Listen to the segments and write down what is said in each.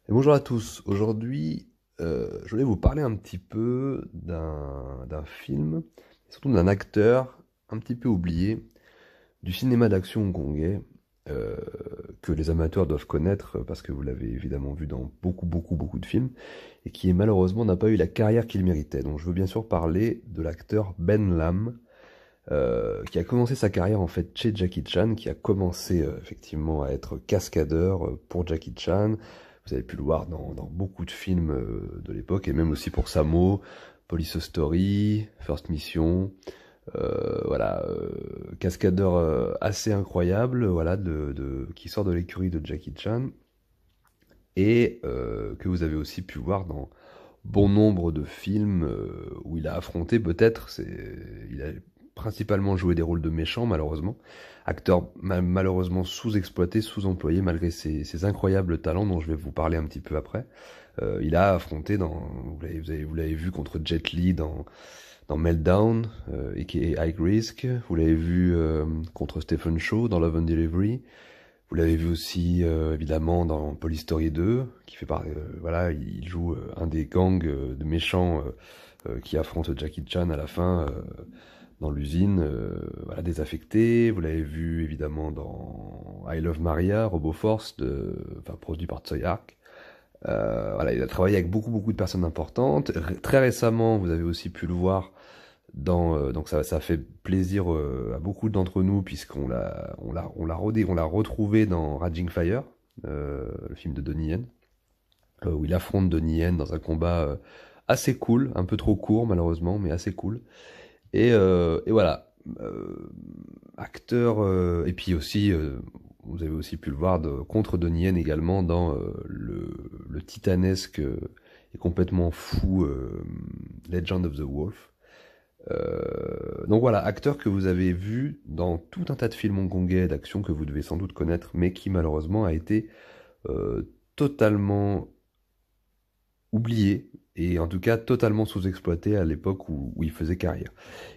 Et bonjour à tous. Aujourd'hui, je voulais vous parler un petit peu d'un film, et surtout d'un acteur un petit peu oublié du cinéma d'action hongkongais, euh, que les amateurs doivent connaître parce que vous l'avez évidemment vu dans beaucoup de films, et qui malheureusement n'a pas eu la carrière qu'il méritait. Donc je veux bien sûr parler de l'acteur Ben Lam, qui a commencé sa carrière en fait chez Jackie Chan, qui a commencé effectivement à être cascadeur pour Jackie Chan. Vous avez pu le voir dans beaucoup de films de l'époque, et même aussi pour Samo, Police Story, First Mission. Voilà, cascadeur assez incroyable, voilà, qui sort de l'écurie de Jackie Chan, et que vous avez aussi pu voir dans bon nombre de films où il a affronté peut-être, il a principalement joué des rôles de méchants malheureusement, acteur malheureusement sous-exploité, sous-employé malgré ses incroyables talents dont je vais vous parler un petit peu après. Il a affronté vous l'avez vu contre Jet Li dans Meltdown, aka High Risk, vous l'avez vu contre Stephen Chow dans Love and Delivery, vous l'avez vu aussi évidemment dans Police Story 2, qui fait voilà, il joue un des gangs de méchants qui affrontent Jackie Chan à la fin dans l'usine, voilà, désaffecté. Vous l'avez vu évidemment dans I Love Maria, RoboForce, enfin produit par Tsui Hark. Voilà, il a travaillé avec beaucoup de personnes importantes. Très récemment, vous avez aussi pu le voir donc ça fait plaisir à beaucoup d'entre nous puisqu'on on l'a retrouvé dans Raging Fire, le film de Donnie Yen, où il affronte Donnie Yen dans un combat assez cool, un peu trop court malheureusement, mais assez cool. Et voilà, acteur, et puis aussi, vous avez aussi pu le voir contre Donnie Yen également dans le titanesque et complètement fou Legend of the Wolf. Donc voilà, acteur que vous avez vu dans tout un tas de films hongkongais d'action que vous devez sans doute connaître, mais qui malheureusement a été totalement oublié, et en tout cas totalement sous-exploité à l'époque où il faisait carrière.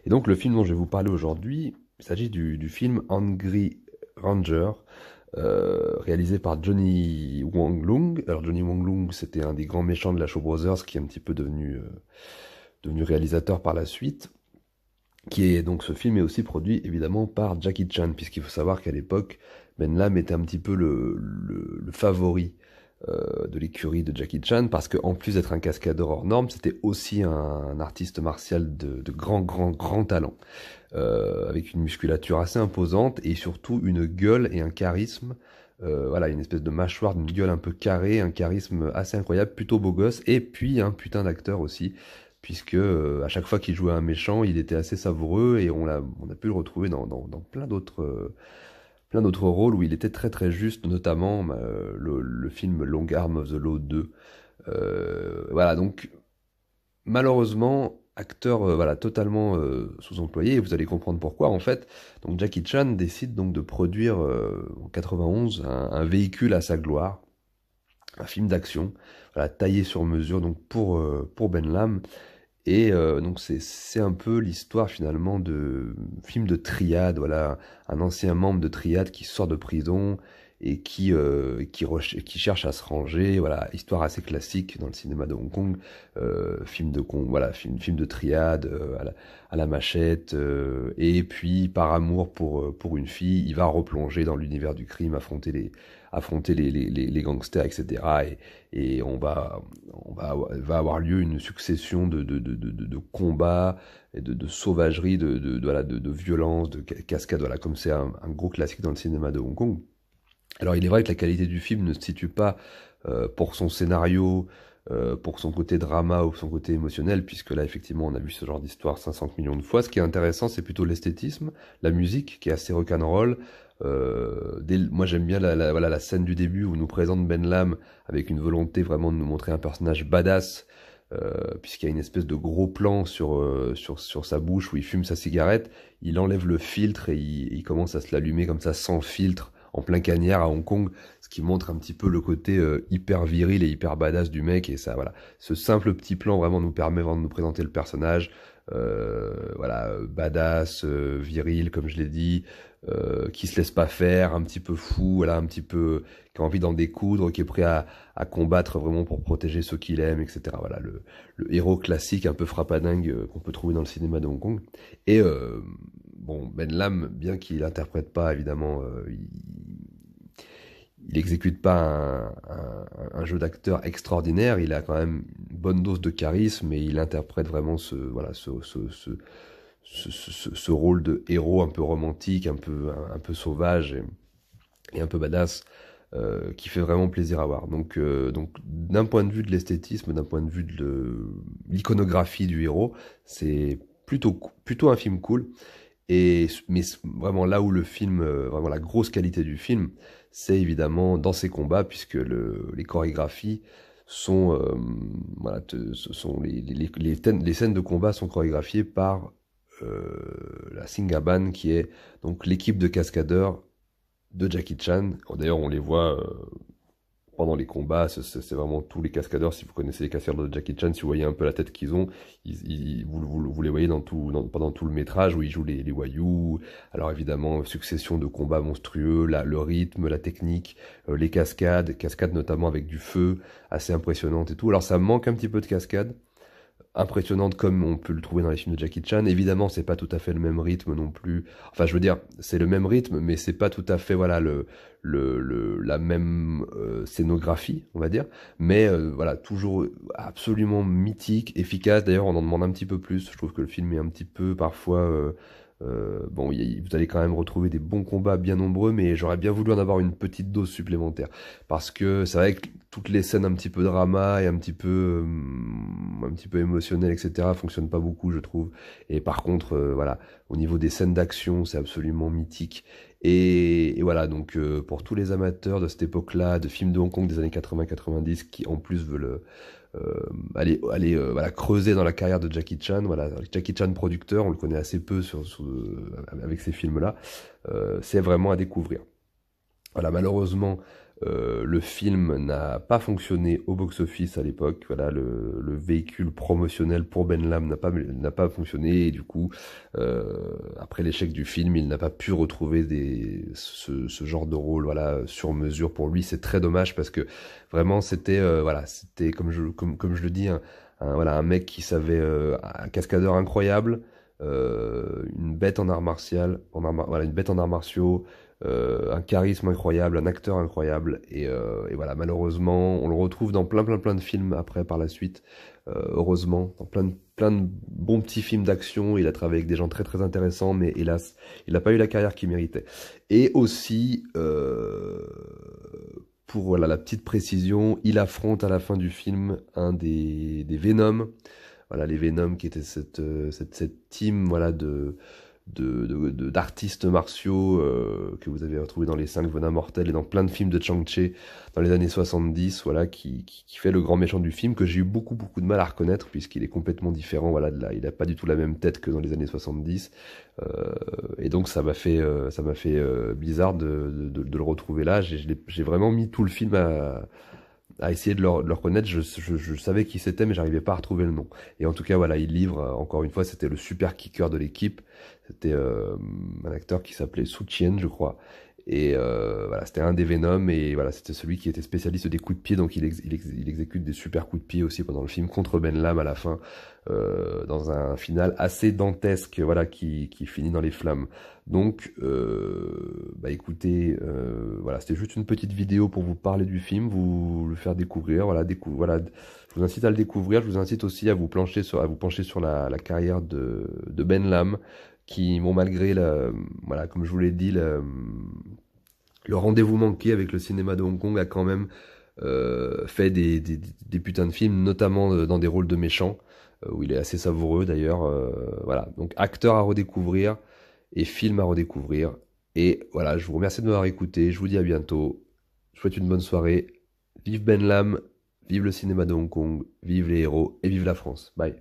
Et donc le film dont je vais vous parler aujourd'hui, il s'agit du film Angry Ranger, réalisé par Johnny Wong Lung. Alors Johnny Wong Lung, c'était un des grands méchants de la Shaw Brothers, qui est un petit peu devenu réalisateur par la suite. Donc ce film est aussi produit évidemment par Jackie Chan, puisqu'il faut savoir qu'à l'époque, Ben Lam était un petit peu le favori de l'écurie de Jackie Chan, parce qu'en plus d'être un cascadeur hors norme, c'était aussi un artiste martial de grand talent, avec une musculature assez imposante et surtout une gueule et un charisme. Voilà, une espèce de mâchoire, une gueule un peu carrée, un charisme assez incroyable, plutôt beau gosse, et puis un putain d'acteur aussi, puisque à chaque fois qu'il jouait un méchant, il était assez savoureux, et on a pu le retrouver dans plein d'autres rôles où il était très juste, notamment le film Long Arm of the Law 2. Voilà, donc malheureusement, acteur voilà, totalement sous-employé, et vous allez comprendre pourquoi en fait. Donc Jackie Chan décide donc de produire en 91 un véhicule à sa gloire, un film d'action, voilà, taillé sur mesure donc pour Ben Lam. Et donc c'est un peu l'histoire finalement de film de triade, voilà, un ancien membre de triade qui sort de prison et qui cherche à se ranger, voilà, histoire assez classique dans le cinéma de Hong Kong, voilà, film de triade à la machette, et puis par amour pour une fille, il va replonger dans l'univers du crime, affronter les gangsters, etc. Et va avoir lieu une succession de combats et de sauvagerie, voilà, de violence, de cascades, voilà, comme c'est un gros classique dans le cinéma de Hong Kong. Alors il est vrai que la qualité du film ne se situe pas pour son scénario, pour son côté drama ou son côté émotionnel, puisque là effectivement on a vu ce genre d'histoire 500 millions de fois. Ce qui est intéressant, c'est plutôt l'esthétisme, la musique qui est assez rock'n'roll. Moi j'aime bien voilà, la scène du début où on nous présente Ben Lam avec une volonté vraiment de nous montrer un personnage badass, puisqu'il y a une espèce de gros plan sur sa bouche où il fume sa cigarette, il enlève le filtre et il commence à se l'allumer comme ça sans filtre en plein cagnard à Hong Kong, ce qui montre un petit peu le côté hyper viril et hyper badass du mec. Et ça, voilà, ce simple petit plan vraiment nous permet vraiment de nous présenter le personnage, voilà, badass, viril comme je l'ai dit, qui se laisse pas faire, un petit peu fou, voilà, un petit peu qui a envie d'en découdre, qui est prêt à combattre vraiment pour protéger ceux qu'il aime, etc. Voilà, le héros classique un peu frappadingue qu'on peut trouver dans le cinéma de Hong Kong. Et bon, Ben Lam, bien qu'il interprète pas, évidemment, il exécute pas un jeu d'acteur extraordinaire, il a quand même une bonne dose de charisme et il interprète vraiment voilà, ce rôle de héros un peu romantique, un peu sauvage et un peu badass, qui fait vraiment plaisir à voir. Donc d'un point de vue de l'esthétisme, d'un point de vue de l'iconographie du héros, c'est plutôt un film cool. Mais vraiment là où le film, vraiment la grosse qualité du film, c'est évidemment dans ses combats, puisque les chorégraphies sont, voilà, ce sont les scènes de combat sont chorégraphiées par la Singaban, qui est donc l'équipe de cascadeurs de Jackie Chan. D'ailleurs, on les voit pendant les combats, c'est vraiment tous les cascadeurs. Si vous connaissez les cascadeurs de Jackie Chan, si vous voyez un peu la tête qu'ils ont, vous les voyez pendant tout le métrage où ils jouent les voyous. Alors évidemment, succession de combats monstrueux, le rythme, la technique, les cascades notamment avec du feu, assez impressionnantes et tout. Alors ça manque un petit peu de cascades, impressionnante comme on peut le trouver dans les films de Jackie Chan. Évidemment, c'est pas tout à fait le même rythme non plus. Enfin, je veux dire, c'est le même rythme, mais c'est pas tout à fait, voilà, la même scénographie, on va dire. Mais voilà, toujours absolument mythique, efficace. D'ailleurs, on en demande un petit peu plus. Je trouve que le film est un petit peu parfois. Bon, vous allez quand même retrouver des bons combats bien nombreux, mais j'aurais bien voulu en avoir une petite dose supplémentaire. Parce que c'est vrai que toutes les scènes un petit peu drama et un petit peu émotionnelles, etc., fonctionnent pas beaucoup, je trouve. Et par contre, voilà, au niveau des scènes d'action, c'est absolument mythique. Et voilà, donc pour tous les amateurs de cette époque-là, de films de Hong Kong des années 80-90, qui en plus veulent aller voilà, creuser dans la carrière de Jackie Chan. Voilà, Jackie Chan producteur, on le connaît assez peu avec ces films-là. C'est vraiment à découvrir. Voilà, malheureusement, le film n'a pas fonctionné au box-office à l'époque. Voilà, le véhicule promotionnel pour Ben Lam n'a pas fonctionné et du coup, après l'échec du film, il n'a pas pu retrouver ce genre de rôle, voilà, sur mesure pour lui. C'est très dommage parce que vraiment, voilà, c'était comme je le dis, voilà, un mec qui savait, un cascadeur incroyable. Une bête en art martial, voilà, une bête en arts martiaux, un charisme incroyable, un acteur incroyable, et voilà, malheureusement, on le retrouve dans plein de films après, par la suite, heureusement, dans plein de bons petits films d'action. Il a travaillé avec des gens très intéressants, mais hélas, il n'a pas eu la carrière qu'il méritait. Et aussi, pour voilà, la petite précision, il affronte à la fin du film un des Venom. Voilà, les Venom qui étaient cette team, voilà, d'artistes martiaux que vous avez retrouvé dans les 5 Venin Mortels et dans plein de films de Chang Che dans les années 70, voilà, qui fait le grand méchant du film, que j'ai eu beaucoup de mal à reconnaître puisqu'il est complètement différent, voilà, il a pas du tout la même tête que dans les années 70, et donc ça m'a fait bizarre de le retrouver là. J'ai vraiment mis tout le film à essayer de le reconnaître. Je savais qui c'était, mais j'arrivais pas à retrouver le nom. Et en tout cas, voilà, il livre, encore une fois, c'était le super kicker de l'équipe. C'était un acteur qui s'appelait Su Chien, je crois. Et voilà, c'était un des Venom, et voilà, c'était celui qui était spécialiste des coups de pied, donc il exécute des super coups de pied aussi pendant le film, contre Ben Lam à la fin, dans un final assez dantesque, voilà, qui finit dans les flammes. Donc, bah écoutez, voilà, c'était juste une petite vidéo pour vous parler du film, vous le faire découvrir, voilà, voilà, je vous incite à le découvrir. Je vous incite aussi à vous pencher sur la carrière de Ben Lam, qui, bon, malgré voilà, comme je vous l'ai dit, le rendez-vous manqué avec le cinéma de Hong Kong, a quand même fait des putains de films, notamment dans des rôles de méchants, où il est assez savoureux d'ailleurs. Voilà, donc acteur à redécouvrir et film à redécouvrir. Et voilà, je vous remercie de m'avoir écouté, je vous dis à bientôt, je vous souhaite une bonne soirée, vive Ben Lam, vive le cinéma de Hong Kong, vive les héros et vive la France. Bye.